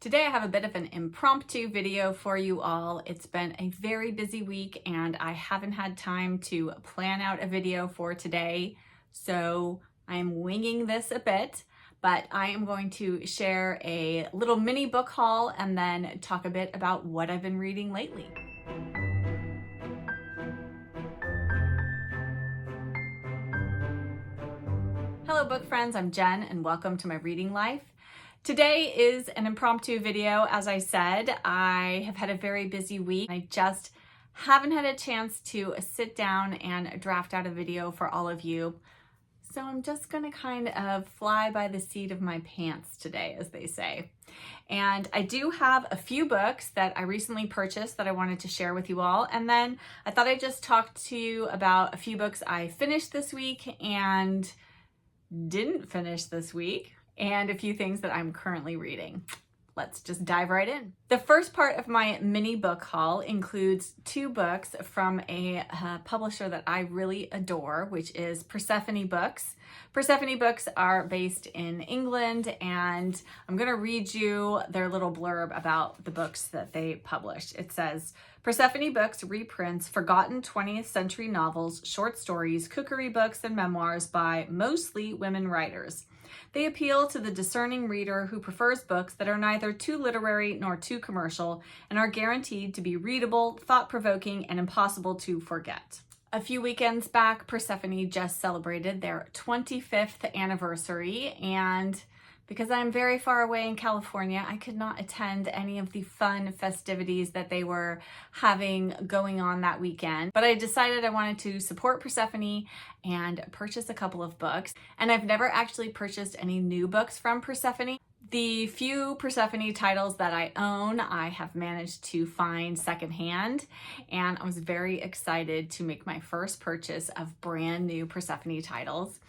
Today I have a bit of an impromptu video for you all. It's been a very busy week and I haven't had time to plan out a video for today, so I'm winging this a bit, but I am going to share a little mini book haul and then talk a bit about what I've been reading lately. Hello book friends, I'm Jen and welcome to my reading life. Today is an impromptu video. As I said, I have had a very busy week. I just haven't had a chance to sit down and draft out a video for all of you. So I'm just gonna kind of fly by the seat of my pants today, as they say. And I do have a few books that I recently purchased that I wanted to share with you all. And then I thought I'd just talk to you about a few books I finished this week and didn't finish this week, and a few things that I'm currently reading. Let's just dive right in. The first part of my mini book haul includes two books from a publisher that I really adore, which is Persephone Books. Persephone Books are based in England, and I'm going to read you their little blurb about the books that they published. It says, Persephone Books reprints forgotten 20th century novels, short stories, cookery books, and memoirs by mostly women writers. They appeal to the discerning reader who prefers books that are neither too literary nor too commercial and are guaranteed to be readable, thought-provoking, and impossible to forget. A few weekends back, Persephone just celebrated their 25th anniversary, and because I'm very far away in California, I could not attend any of the fun festivities that they were having going on that weekend. But I decided I wanted to support Persephone and purchase a couple of books. And I've never actually purchased any new books from Persephone. The few Persephone titles that I own, I have managed to find secondhand, and I was very excited to make my first purchase of brand new Persephone titles.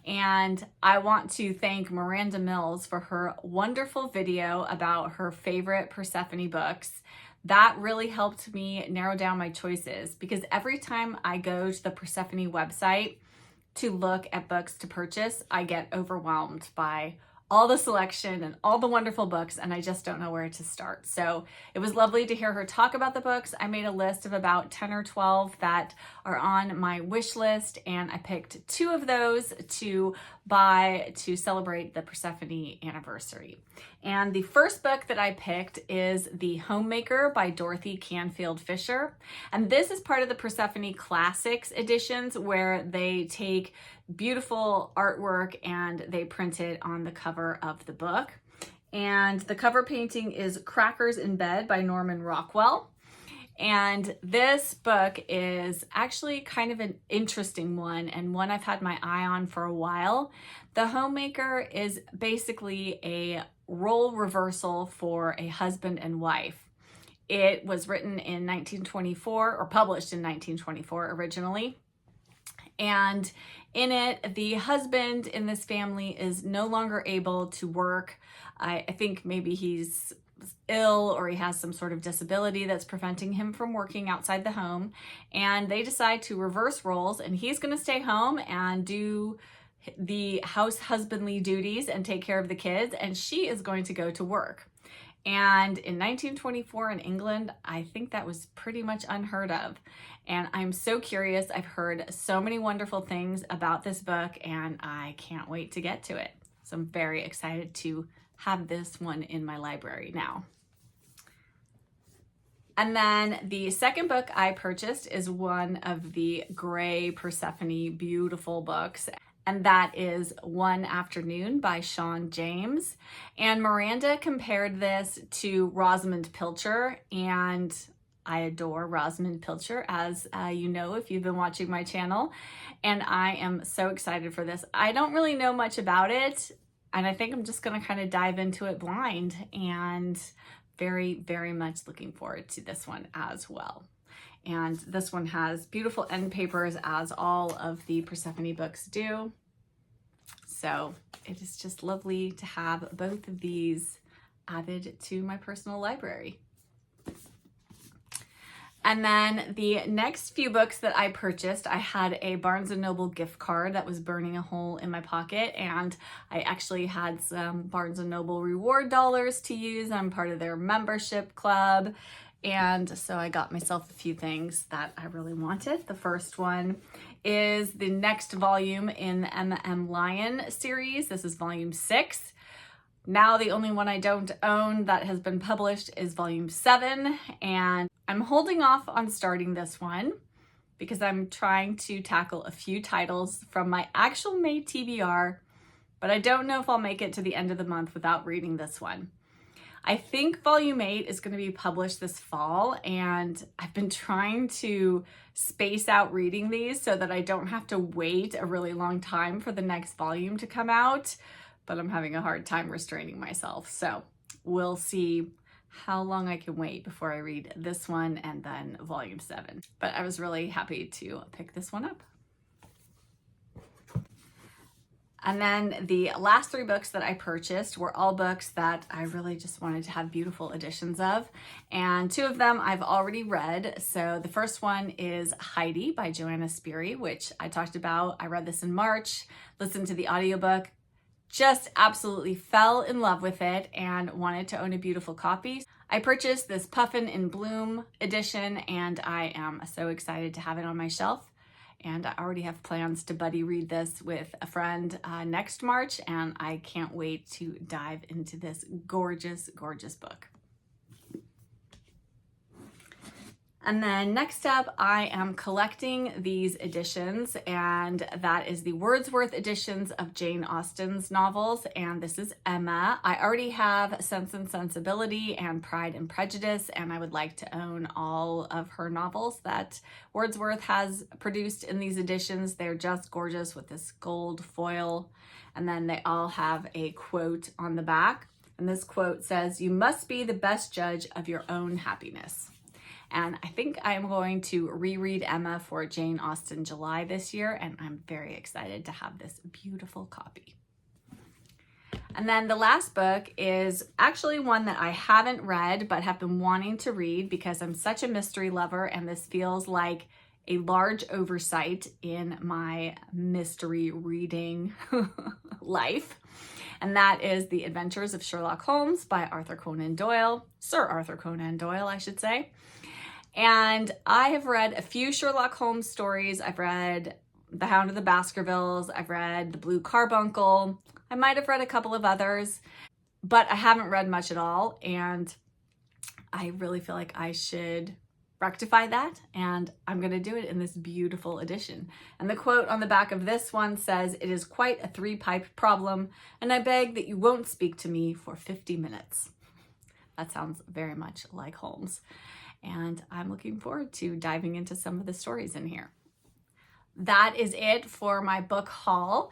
And I want to thank Miranda Mills for her wonderful video about her favorite Persephone books. That really helped me narrow down my choices, because every time I go to the Persephone website to look at books to purchase, I get overwhelmed by all the selection and all the wonderful books, and I just don't know where to start. So it was lovely to hear her talk about the books. I made a list of about 10 or 12 that are on my wish list, and I picked two of those to buy to celebrate the Persephone anniversary. And the first book that I picked is The Homemaker by Dorothy Canfield Fisher. And this is part of the Persephone Classics editions, where they take beautiful artwork and they print it on the cover of the book. And the cover painting is Crackers in Bed by Norman Rockwell. And this book is actually kind of an interesting one, and one I've had my eye on for a while. The Homemaker is basically a role reversal for a husband and wife. It was written in 1924, or published in 1924 originally. And in it, the husband in this family is no longer able to work. I think maybe he's ill or he has some sort of disability that's preventing him from working outside the home. And they decide to reverse roles, and he's going to stay home and do the house husbandly duties and take care of the kids, and she is going to go to work. And in 1924 in England, I think that was pretty much unheard of. And I'm so curious. I've heard so many wonderful things about this book, and I can't wait to get to it. So I'm very excited to have this one in my library now. And then the second book I purchased is one of the gray Persephone beautiful books, and that is One Afternoon by Sean James. And Miranda compared this to Rosamund Pilcher, and I adore Rosamund Pilcher, as you know if you've been watching my channel, and I am so excited for this. I don't really know much about it, and I think I'm just going to kind of dive into it blind, and very, very much looking forward to this one as well. And this one has beautiful end papers, as all of the Persephone books do. So it is just lovely to have both of these added to my personal library. And then the next few books that I purchased, I had a Barnes & Noble gift card that was burning a hole in my pocket, and I actually had some Barnes & Noble reward dollars to use. I'm part of their membership club, and so I got myself a few things that I really wanted. The first one is the next volume in the M Lion series. This is volume 6. Now the only one I don't own that has been published is volume 7, and I'm holding off on starting this one because I'm trying to tackle a few titles from my actual May TBR, but I don't know if I'll make it to the end of the month without reading this one. I think volume 8 is going to be published this fall, and I've been trying to space out reading these so that I don't have to wait a really long time for the next volume to come out, but I'm having a hard time restraining myself. So we'll see how long I can wait before I read this one and then volume 7. But I was really happy to pick this one up. And then the last 3 books that I purchased were all books that I really just wanted to have beautiful editions of. And 2 of them I've already read. So the first one is Heidi by Joanna Spyri, which I talked about. I read this in March, listened to the audiobook, just absolutely fell in love with it and wanted to own a beautiful copy. I purchased this Puffin in Bloom edition, and I am so excited to have it on my shelf. And I already have plans to buddy read this with a friend next March, and I can't wait to dive into this gorgeous, gorgeous book. And then next up, I am collecting these editions, and that is the Wordsworth editions of Jane Austen's novels, and this is Emma. I already have Sense and Sensibility and Pride and Prejudice, and I would like to own all of her novels that Wordsworth has produced in these editions. They're just gorgeous with this gold foil, and then they all have a quote on the back, and this quote says, "You must be the best judge of your own happiness." And I think I am going to reread Emma for Jane Austen July this year, and I'm very excited to have this beautiful copy. And then the last book is actually one that I haven't read but have been wanting to read because I'm such a mystery lover, and this feels like a large oversight in my mystery reading life. And that is The Adventures of Sherlock Holmes by Arthur Conan Doyle, Sir Arthur Conan Doyle, I should say. And I have read a few Sherlock Holmes stories. I've read The Hound of the Baskervilles. I've read The Blue Carbuncle. I might have read a couple of others, but I haven't read much at all. And I really feel like I should rectify that. And I'm going to do it in this beautiful edition. And the quote on the back of this one says, "It is quite a 3-pipe problem, and I beg that you won't speak to me for 50 minutes. That sounds very much like Holmes. And I'm looking forward to diving into some of the stories in here. That is it for my book haul,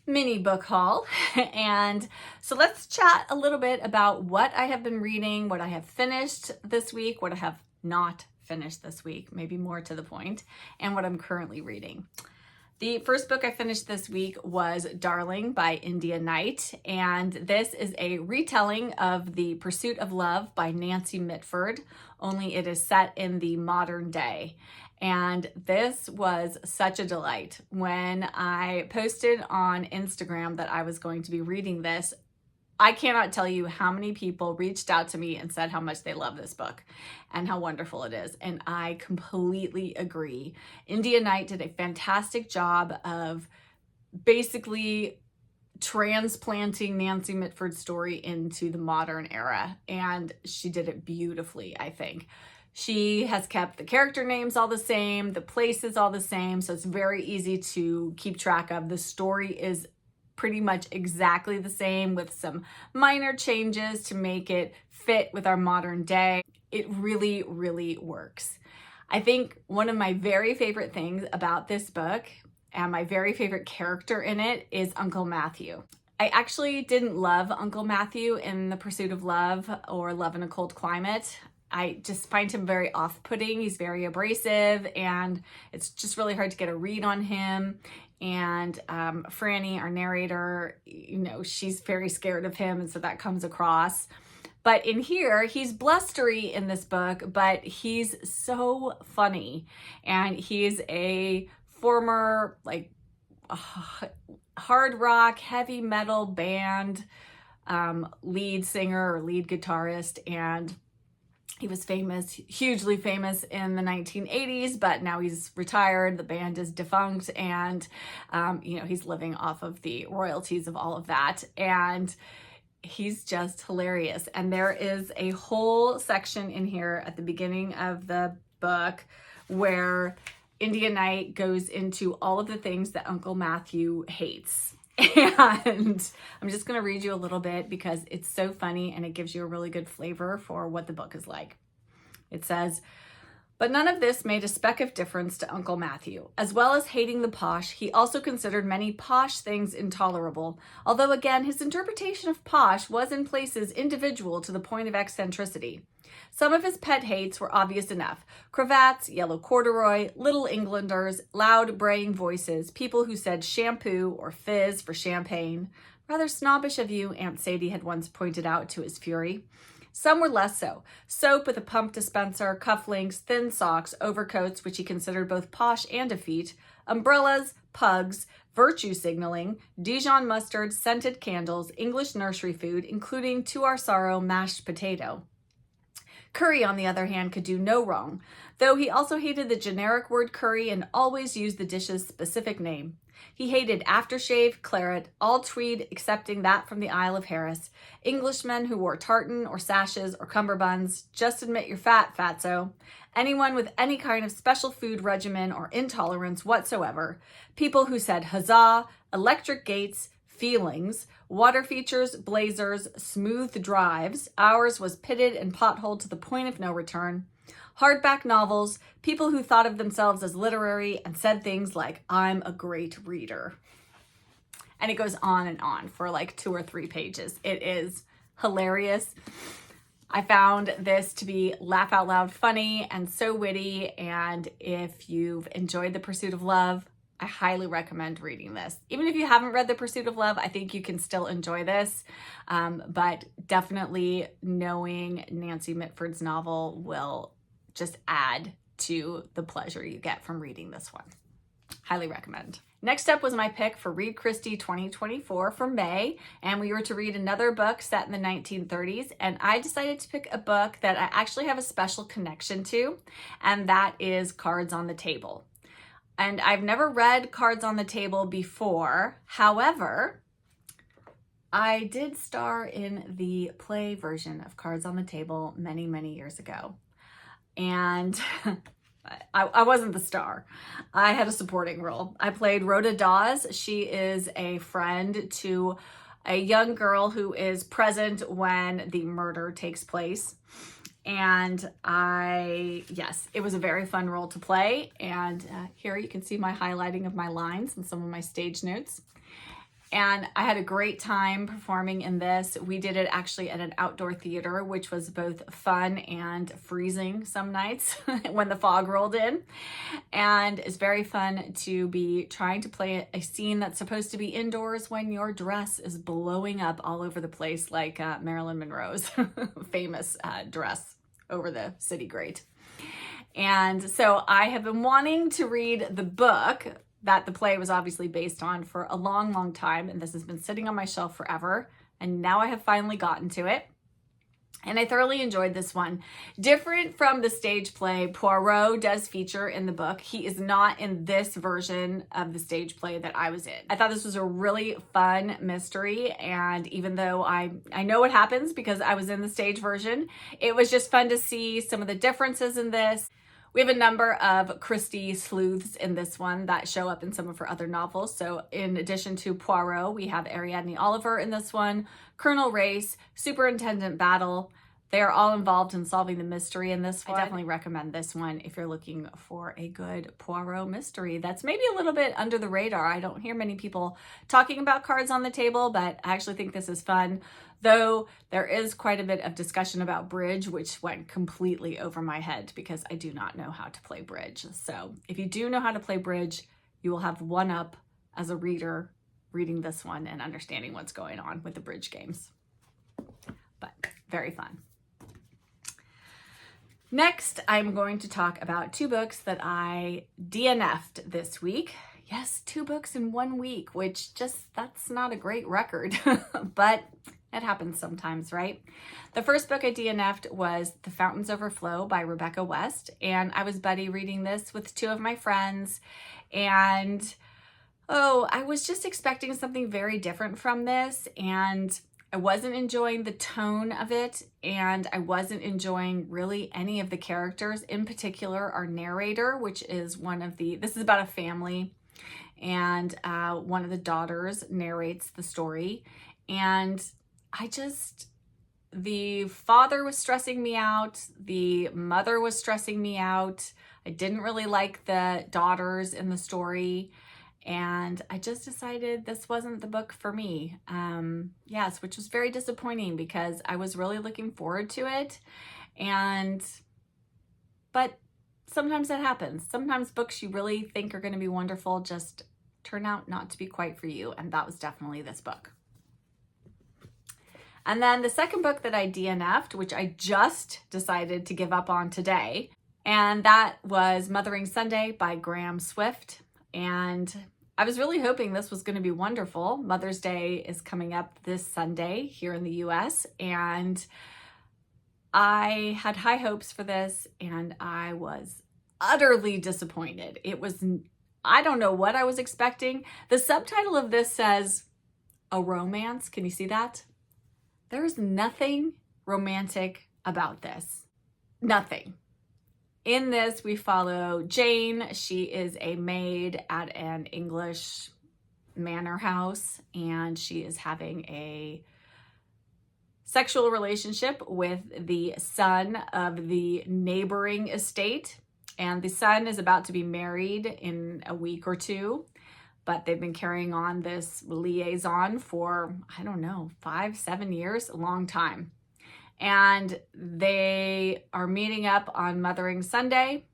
mini book haul. And so let's chat a little bit about what I have been reading, what I have finished this week, what I have not finished this week, maybe more to the point, and what I'm currently reading. The first book I finished this week was Darling by India Knight, and this is a retelling of The Pursuit of Love by Nancy Mitford, only it is set in the modern day. And this was such a delight. When I posted on Instagram that I was going to be reading this, I cannot tell you how many people reached out to me and said how much they love this book and how wonderful it is. And I completely agree. India Knight did a fantastic job of basically transplanting Nancy Mitford's story into the modern era. And she did it beautifully, I think. She has kept the character names all the same, the places all the same, so it's very easy to keep track of. The story is pretty much exactly the same with some minor changes to make it fit with our modern day. It really, really works. I think one of my very favorite things about this book and my very favorite character in it is Uncle Matthew. I actually didn't love Uncle Matthew in The Pursuit of Love or Love in a Cold Climate. I just find him very off-putting. He's very abrasive, and it's just really hard to get a read on him. And Franny, our narrator, she's very scared of him, and so that comes across. But in here, he's blustery in this book, but he's so funny. And he's a former like hard rock, heavy metal band lead singer or lead guitarist. And he was famous, hugely famous in the 1980s, but now he's retired. The band is defunct, and he's living off of the royalties of all of that. And he's just hilarious. And there is a whole section in here at the beginning of the book where India Knight goes into all of the things that Uncle Matthew hates. And I'm just going to read you a little bit because it's so funny and it gives you a really good flavor for what the book is like. It says, "But none of this made a speck of difference to Uncle Matthew. As well as hating the posh, he also considered many posh things intolerable, although again his interpretation of posh was in places individual to the point of eccentricity. Some of his pet hates were obvious enough. Cravats, yellow corduroy, little Englanders, loud braying voices, people who said shampoo or fizz for champagne. Rather snobbish of you, Aunt Sadie had once pointed out to his fury. Some were less so. Soap with a pump dispenser, cufflinks, thin socks, overcoats, which he considered both posh and effete, umbrellas, pugs, virtue signaling, Dijon mustard, scented candles, English nursery food, including, to our sorrow, mashed potato. Curry, on the other hand, could do no wrong, though he also hated the generic word curry and always used the dish's specific name. He hated aftershave, claret, all tweed excepting that from the Isle of Harris, Englishmen who wore tartan or sashes or cummerbunds, just admit you're fat, fatso, anyone with any kind of special food regimen or intolerance whatsoever, people who said huzzah, electric gates, feelings, water features, blazers, smooth drives. Ours was pitted and potholed to the point of no return. Hardback novels, people who thought of themselves as literary and said things like, I'm a great reader. And it goes on for like 2 or 3 pages. It is hilarious. I found this to be laugh out loud funny and so witty. And if you've enjoyed The Pursuit of Love, I highly recommend reading this. Even if you haven't read The Pursuit of Love, I think you can still enjoy this. But definitely knowing Nancy Mitford's novel will just add to the pleasure you get from reading this one. Highly recommend. Next up was my pick for Read Christie 2024 for May, and we were to read another book set in the 1930s, and I decided to pick a book that I actually have a special connection to, and that is Cards on the Table. And I've never read Cards on the Table before. However, I did star in the play version of Cards on the Table many, many years ago. And I wasn't the star. I had a supporting role. I played Rhoda Dawes. She is a friend to a young girl who is present when the murder takes place. And yes, it was a very fun role to play. And here you can see my highlighting of my lines and some of my stage notes. And I had a great time performing in this. We did it actually at an outdoor theater, which was both fun and freezing some nights when the fog rolled in. And it's very fun to be trying to play a scene that's supposed to be indoors when your dress is blowing up all over the place, like Marilyn Monroe's famous dress over the city grate. And so I have been wanting to read the book that the play was obviously based on for a long, long time. And this has been sitting on my shelf forever. And now I have finally gotten to it. And I thoroughly enjoyed this one. Different from the stage play, Poirot does feature in the book. He is not in this version of the stage play that I was in. I thought this was a really fun mystery. And even though I know what happens because I was in the stage version, it was just fun to see some of the differences in this. We have a number of Christie sleuths in this one that show up in some of her other novels. So in addition to Poirot, we have Ariadne Oliver in this one, Colonel Race, Superintendent Battle. They are all involved in solving the mystery in this one. I definitely recommend this one if you're looking for a good Poirot mystery that's maybe a little bit under the radar. I don't hear many people talking about Cards on the Table, but I actually think this is fun. Though there is quite a bit of discussion about bridge, which went completely over my head because I do not know how to play bridge. So if you do know how to play bridge, you will have one up as a reader reading this one and understanding what's going on with the bridge games. But very fun. Next, I'm going to talk about 2 books that I DNF'd this week. Yes, 2 books in 1 week, which that's not a great record, but it happens sometimes, right? The first book I DNF'd was The Fountains Overflow by Rebecca West, and I was buddy reading this with 2 of my friends, and I was just expecting something very different from this, and I wasn't enjoying the tone of it, and I wasn't enjoying really any of the characters, in particular our narrator, which is this is about a family, and one of the daughters narrates the story, and the father was stressing me out, the mother was stressing me out, I didn't really like the daughters in the story, and I just decided this wasn't the book for me. Yes, which was very disappointing because I was really looking forward to it. But sometimes that happens. Sometimes books you really think are going to be wonderful just turn out not to be quite for you. And that was definitely this book. And then the second book that I DNF'd, which I just decided to give up on today, and that was Mothering Sunday by Graham Swift. And I was really hoping this was going to be wonderful. Mother's Day is coming up this Sunday here in the US, and I had high hopes for this, and I was utterly disappointed. I don't know what I was expecting. The subtitle of this says, a romance. Can you see that? There's nothing romantic about this. Nothing. In this, we follow Jane. She is a maid at an English manor house, and she is having a sexual relationship with the son of the neighboring estate. And the son is about to be married in a week or 2, but they've been carrying on this liaison for, 5-7 years, a long time. And they are meeting up on Mothering Sunday.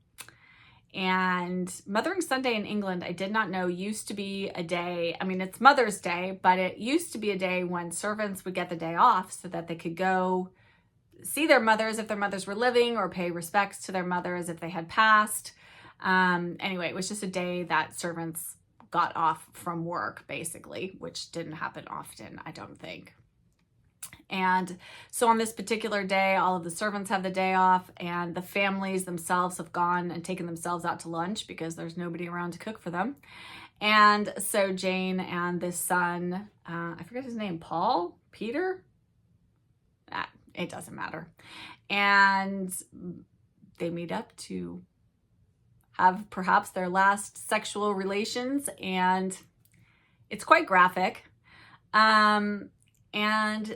And Mothering Sunday in England, I did not know, used to be a day. I mean, it's Mother's Day, but it used to be a day when servants would get the day off so that they could go see their mothers if their mothers were living, or pay respects to their mothers if they had passed. Anyway, it was just a day that servants got off from work, basically, which didn't happen often, I don't think. And so on this particular day, all of the servants have the day off, and the families themselves have gone and taken themselves out to lunch because there's nobody around to cook for them. And so Jane and this son, I forget his name, Peter? It doesn't matter. And they meet up to have perhaps their last sexual relations, and it's quite graphic. And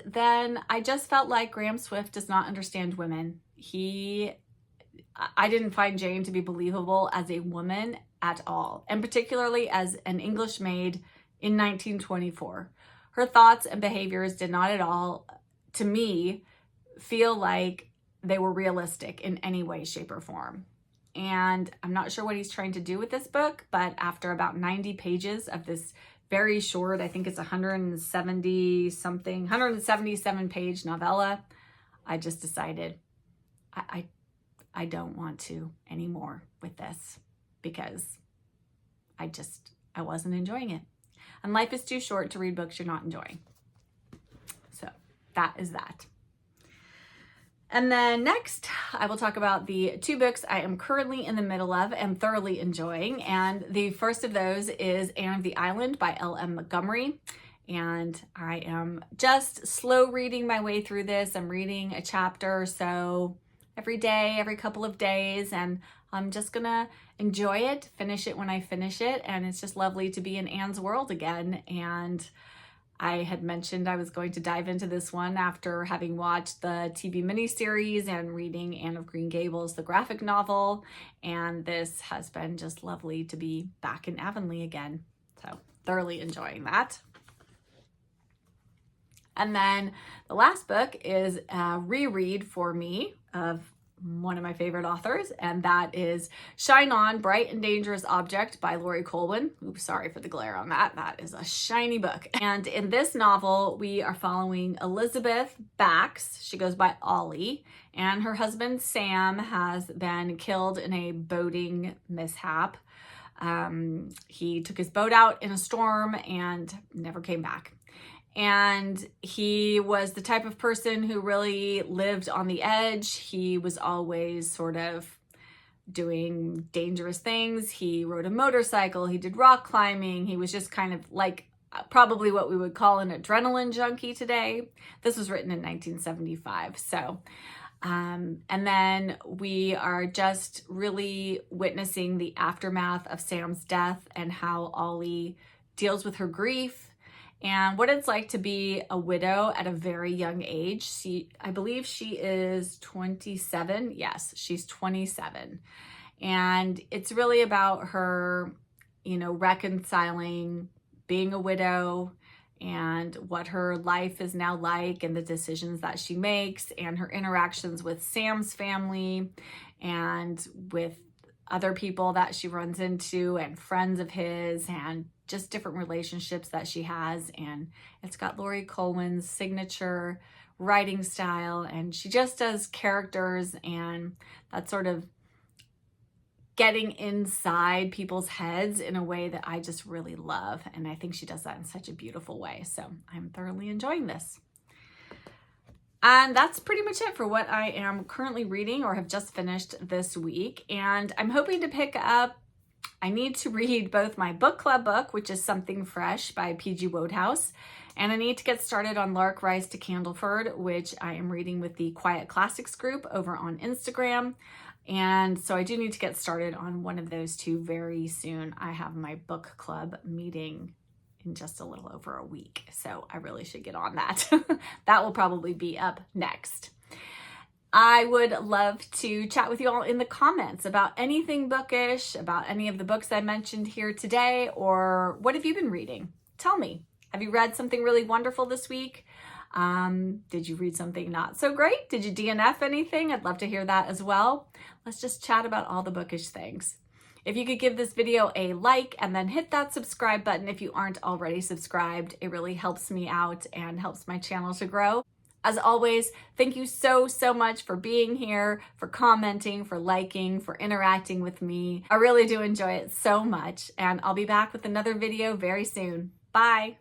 then I just felt like Graham Swift does not understand women. I didn't find Jane to be believable as a woman at all, and particularly as an English maid in 1924. Her thoughts and behaviors did not at all, to me, feel like they were realistic in any way, shape, or form. And I'm not sure what he's trying to do with this book, but after about 90 pages of this very short, I think it's 177 page novella, I just decided I don't want to anymore with this, because I wasn't enjoying it. And life is too short to read books you're not enjoying. So that is that. And then next, I will talk about the 2 books I am currently in the middle of and thoroughly enjoying. And the first of those is Anne of the Island by L.M. Montgomery. And I am just slow reading my way through this. I'm reading a chapter or so every day, every couple of days, and I'm just gonna enjoy it, finish it when I finish it. And it's just lovely to be in Anne's world again. And I had mentioned I was going to dive into this one after having watched the TV miniseries and reading Anne of Green Gables, the graphic novel. And this has been just lovely to be back in Avonlea again. So thoroughly enjoying that. And then the last book is a reread for me of one of my favorite authors, and that is Shine On, Bright and Dangerous Object by Laurie Colwin. Oops, sorry for the glare on that. That is a shiny book. And in this novel, we are following Elizabeth Bax. She goes by Ollie, and her husband Sam has been killed in a boating mishap. He took his boat out in a storm and never came back. And he was the type of person who really lived on the edge. He was always sort of doing dangerous things. He rode a motorcycle. He did rock climbing. He was just kind of like probably what we would call an adrenaline junkie today. This was written in 1975. So, and then we are just really witnessing the aftermath of Sam's death and how Ollie deals with her grief and what it's like to be a widow at a very young age. I believe she is 27. Yes, she's 27. And it's really about her, reconciling being a widow and what her life is now like and the decisions that she makes and her interactions with Sam's family and with other people that she runs into and friends of his and just different relationships that she has. And it's got Laurie Colwin's signature writing style, and she just does characters and that sort of getting inside people's heads in a way that I just really love. And I think she does that in such a beautiful way. So I'm thoroughly enjoying this. And that's pretty much it for what I am currently reading or have just finished this week. And I'm hoping to pick up, I need to read both my book club book, which is Something Fresh by P.G. Wodehouse, and I need to get started on Lark Rise to Candleford, which I am reading with the Quiet Classics group over on Instagram. And so I do need to get started on one of those two very soon. I have my book club meeting in just a little over a week, so I really should get on that. That will probably be up next. I would love to chat with you all in the comments about anything bookish, about any of the books I mentioned here today, or what have you been reading? Tell me. Have you read something really wonderful this week? Did you read something not so great? Did you DNF anything? I'd love to hear that as well. Let's just chat about all the bookish things. If you could give this video a like and then hit that subscribe button if you aren't already subscribed, it really helps me out and helps my channel to grow. As always, thank you so much for being here, for commenting, for liking, for interacting with me. I really do enjoy it so much, and I'll be back with another video very soon. Bye.